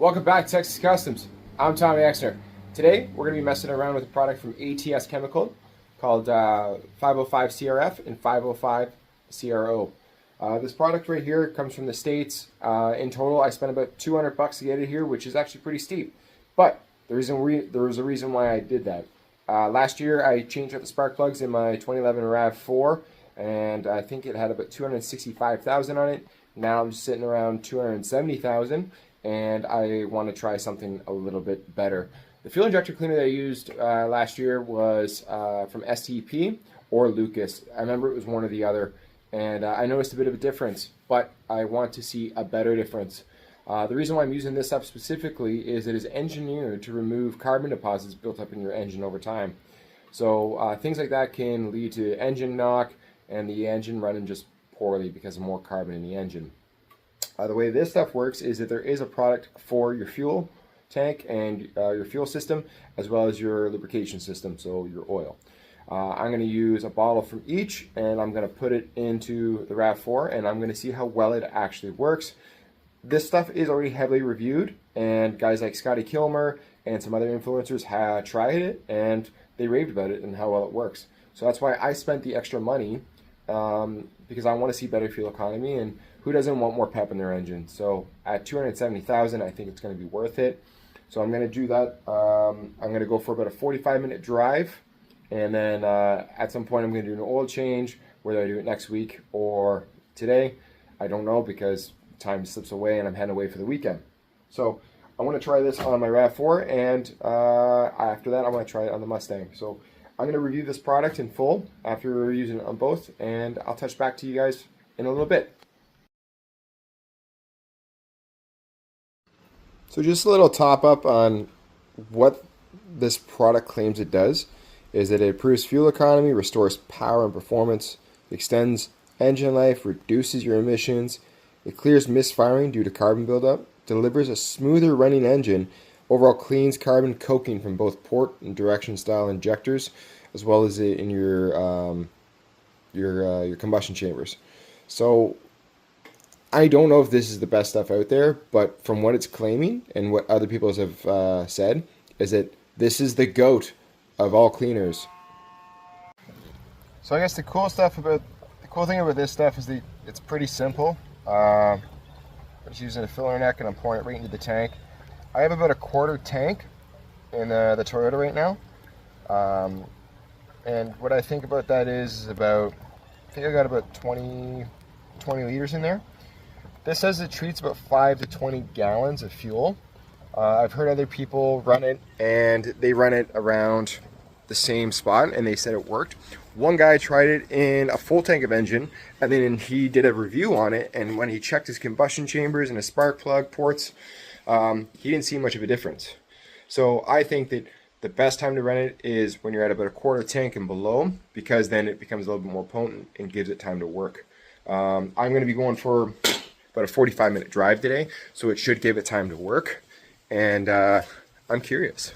Welcome back to Texas Customs. I'm Tommy Exner. Today we're going to be messing around with a product from ATS Chemical called 505 CRF and 505 CRO. This product right here comes from the States. In total, I spent about $200 to get it here, which is actually pretty steep. But there was a reason why I did that. Last year, I changed out the spark plugs in my 2011 RAV4, and I think it had about 265,000 on it. Now I'm just sitting around 270,000. And I want to try something a little bit better. The fuel injector cleaner that I used last year was from STP or Lucas. I remember it was one or the other, and I noticed a bit of a difference, but I want to see a better difference. The reason why I'm using this stuff specifically is it is engineered to remove carbon deposits built up in your engine over time. So things like that can lead to engine knock and the engine running just poorly because of more carbon in the engine. The way this stuff works is that there is a product for your fuel tank and your fuel system, as well as your lubrication system, so your oil. I'm going to use a bottle from each, and I'm going to put it into the RAV4, and I'm going to see how well it actually works. This stuff is already heavily reviewed, and guys like Scotty Kilmer and some other influencers have tried it, and they raved about it and how well it works. So that's why I spent the extra money, because I want to see better fuel economy, and who doesn't want more pep in their engine? So at 270,000, I think it's going to be worth it. So I'm going to do that. I'm going to go for about a 45-minute drive, and then at some point I'm going to do an oil change, whether I do it next week or today. I don't know, because time slips away and I'm heading away for the weekend. So I want to try this on my RAV4, and after that I want to try it on the Mustang. So I'm going to review this product in full after using it on both, and I'll touch back to you guys in a little bit. So just a little top up on what this product claims it does is that it improves fuel economy, restores power and performance, extends engine life, reduces your emissions, it clears misfiring due to carbon buildup, delivers a smoother running engine, overall cleans carbon coking from both port and direction style injectors, as well as in your combustion chambers. So I don't know if this is the best stuff out there, but from what it's claiming and what other people have said, is that this is the GOAT of all cleaners. So I guess the cool thing about this stuff is that it's pretty simple. I'm just using a filler neck and I'm pouring it right into the tank. I have about a quarter tank in the Toyota right now, and what I think about that is I think I got about 20 liters in there. This says it treats about 5 to 20 gallons of fuel. I've heard other people run it, and they run it around the same spot, and they said it worked. One guy tried it in a full tank of engine, and then he did a review on it, and when he checked his combustion chambers and his spark plug ports, he didn't see much of a difference. So I think that the best time to run it is when you're at about a quarter tank and below, because then it becomes a little bit more potent and gives it time to work. I'm going to be going for about a 45-minute drive today, so it should give it time to work, and I'm curious.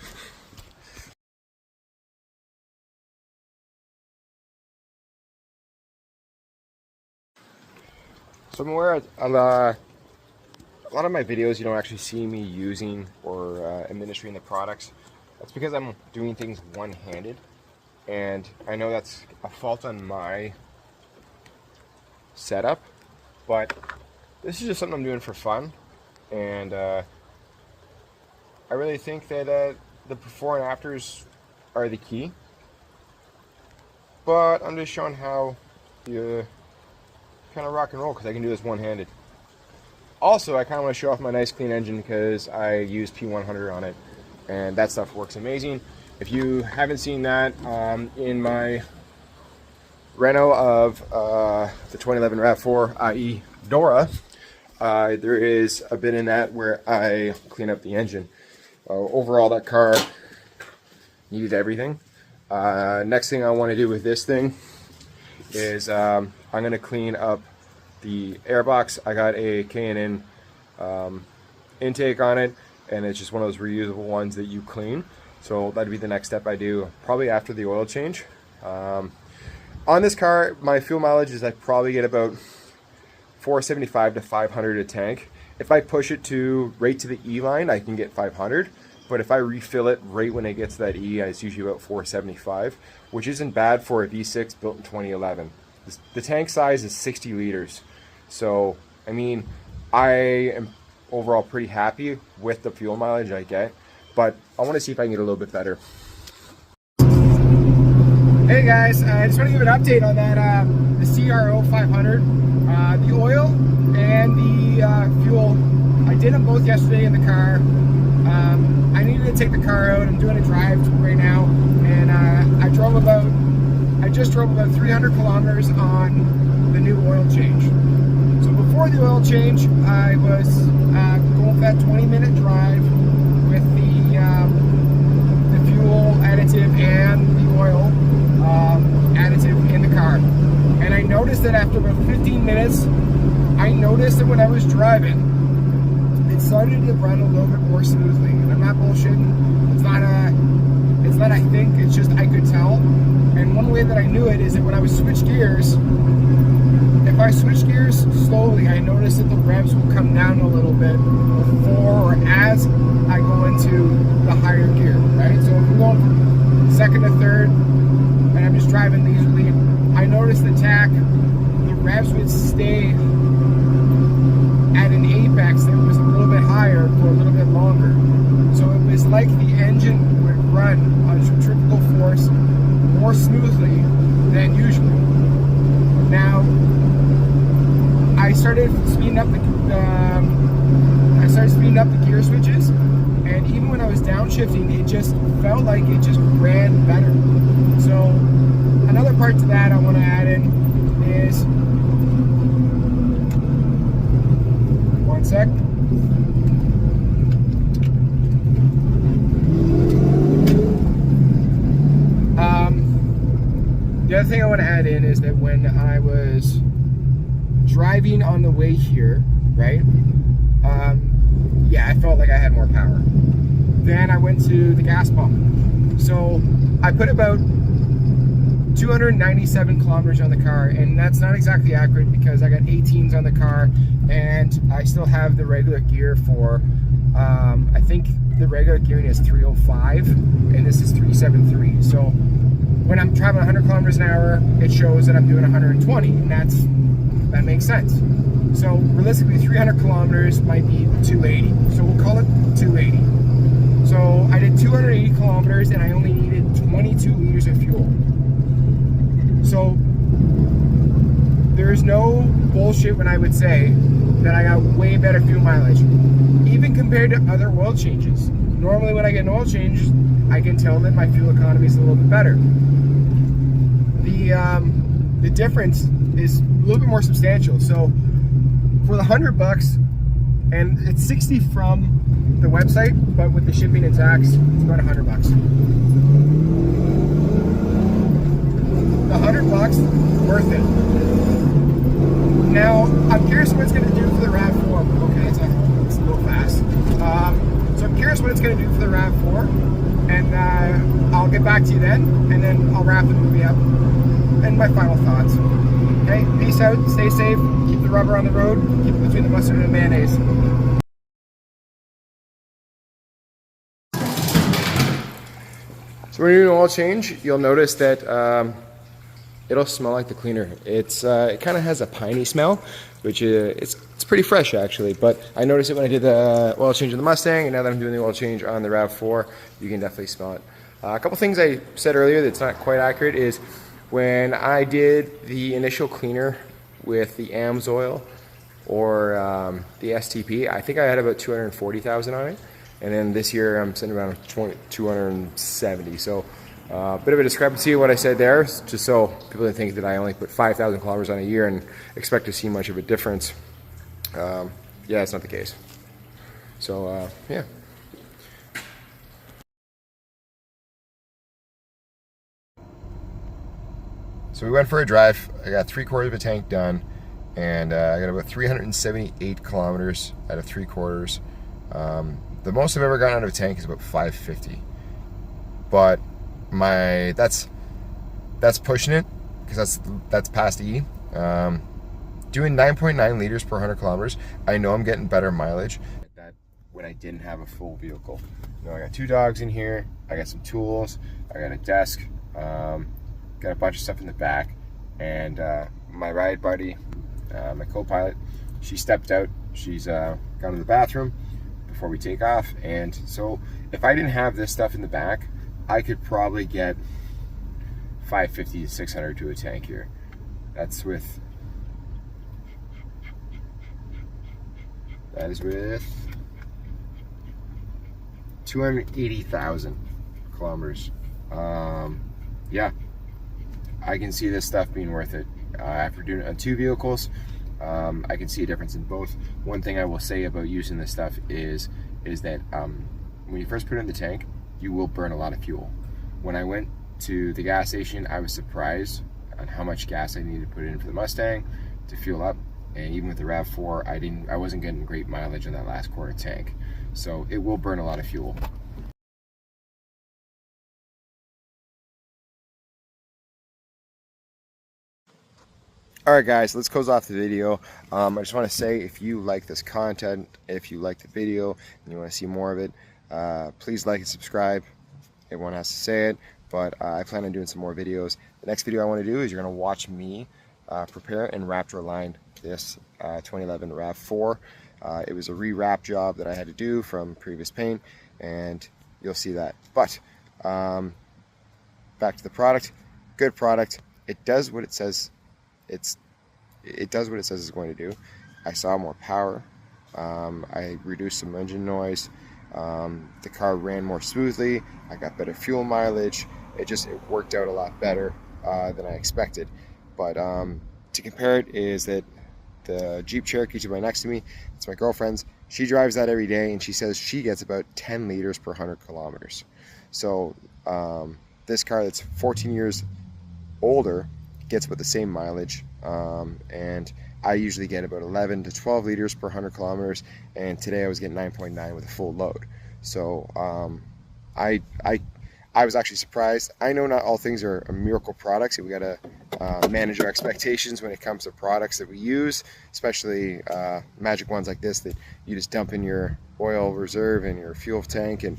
So I'm aware a lot of my videos you don't actually see me using or administering the products. That's because I'm doing things one-handed, and I know that's a fault on my setup, but this is just something I'm doing for fun, and I really think that the before and afters are the key, but I'm just showing how you kind of rock and roll, because I can do this one-handed. Also, I kind of want to show off my nice clean engine because I use P100 on it, and that stuff works amazing. If you haven't seen that, in my reno of the 2011 RAV4, i.e. Dora, there is a bit in that where I clean up the engine. Overall, that car needed everything. Next thing I want to do with this thing is I'm going to clean up the airbox. I got a K&N intake on it, and it's just one of those reusable ones that you clean. So that'd be the next step I do, probably after the oil change. On this car, my fuel mileage is I probably get about 475 to 500 a tank. If I push it to right to the E line, I can get 500. But if I refill it right when it gets to that E, it's usually about 475, which isn't bad for a V6 built in 2011. The tank size is 60 liters. So, I mean, I am overall pretty happy with the fuel mileage I get, but I want to see if I can get a little bit better. Hey guys, I just want to give an update on that, the CRO 500, the oil and the fuel. I did them both yesterday in the car. I needed to take the car out. I'm doing a drive right now, and I just drove about 300 kilometers on the new oil change. So before the oil change, I was going for that 20-minute drive with the fuel additive and the oil additive in the car. And I noticed that after about 15 minutes, I noticed that when I was driving, it started to run a little bit more smoothly. And I'm not bullshitting. It's not I think, it's just I could tell. And one way that I knew it is that when I would switch gears, if I switch gears slowly, I noticed that the revs will come down a little bit before or as I go into the higher gear, right? So if we're going from second to third, and I'm just driving leisurely, I noticed the revs would stay at an apex that was a little bit higher for a little bit longer. So it was like the engine would run on centrifugal force more smoothly than usual. Now, I started speeding up the gear switches, and even when I was downshifting, it just felt like it just ran better. So another part to that I want to add in is, one sec. The other thing I want to add in is that when I was driving on the way here, right? Yeah, I felt like I had more power. Then I went to the gas pump. So I put about 297 kilometers on the car, and that's not exactly accurate because I got 18s on the car, and I still have the regular gear for, I think the regular gearing is 305, and this is 373. So when I'm traveling 100 kilometers an hour, it shows that I'm doing 120, and that makes sense. So realistically, 300 kilometers might be 280. So we'll call it 280. So I did 280 kilometers, and I only needed 22 liters of fuel. So there's no bullshit when I would say that I got way better fuel mileage, even compared to other oil changes. Normally when I get an oil change, I can tell that my fuel economy is a little bit better. The difference is a little bit more substantial. So for the $100, and it's 60 from the website, but with the shipping and tax, it's about $100. The $100, worth it. Now, I'm curious what it's going to do for the RAV4. Okay, it's a little fast. So I'm curious what it's going to do for the RAV4, and I'll get back to you then, and then I'll wrap the movie up. And my final thoughts. Okay, peace out, stay safe, keep the rubber on the road, keep it between the mustard and the mayonnaise. So when you do an oil change, you'll notice that it'll smell like the cleaner. It kind of has a piney smell, which it's pretty fresh actually. But I noticed it when I did the oil change on the Mustang, and now that I'm doing the oil change on the RAV4, you can definitely smell it. A couple things I said earlier that's not quite accurate is when I did the initial cleaner with the AMS oil or the STP, I think I had about 240,000 on it. And then this year I'm sitting around 270. So a bit of a discrepancy in what I said there, just so people don't think that I only put 5,000 kilometers on a year and expect to see much of a difference. Yeah, it's not the case. So yeah. So we went for a drive. I got 3/4 of a tank done, and I got about 378 kilometers out of 3/4. The most I've ever gotten out of a tank is about 550. But that's pushing it, because that's past E. doing 9.9 liters per 100 kilometers, I know I'm getting better mileage that when I didn't have a full vehicle. You know, I got 2 dogs in here, I got some tools, I got a desk, got a bunch of stuff in the back, and my ride buddy, my co-pilot, she stepped out. She's gone to the bathroom before we take off, and so if I didn't have this stuff in the back, I could probably get 550 to 600 to a tank here. That is with 280,000 kilometers. Yeah, I can see this stuff being worth it. After doing it on 2 vehicles, I can see a difference in both. One thing I will say about using this stuff is that when you first put it in the tank, you will burn a lot of fuel. When I went to the gas station, I was surprised on how much gas I needed to put in for the Mustang to fuel up, and even with the RAV4, I wasn't getting great mileage on that last quarter tank. So it will burn a lot of fuel. Alright guys, let's close off the video. I just want to say, if you like this content, if you like the video and you want to see more of it, please like and subscribe. Everyone has to say it, but I plan on doing some more videos. The next video I want to do is you're going to watch me prepare and Raptor align this 2011 RAV4. It was a re-wrap job that I had to do from previous paint, and you'll see that. But back to the product. Good product. It does what it says. It does what it says it's going to do. I saw more power. I reduced some engine noise. The car ran more smoothly. I got better fuel mileage. It worked out a lot better than I expected. But to compare it is that the Jeep Cherokee to my next to me, it's my girlfriend's. She drives that every day, and she says she gets about 10 liters per 100 kilometers. So this car that's 14 years older gets about the same mileage, and I usually get about 11 to 12 liters per 100 kilometers, and today I was getting 9.9 with a full load. So I was actually surprised. I know not all things are miracle products, and we got to manage our expectations when it comes to products that we use, especially magic ones like this that you just dump in your oil reserve and your fuel tank, and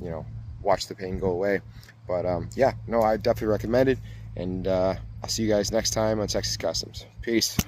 you know, watch the pain go away. But yeah, no, I definitely recommend it. And I'll see you guys next time on Texas Customs. Peace.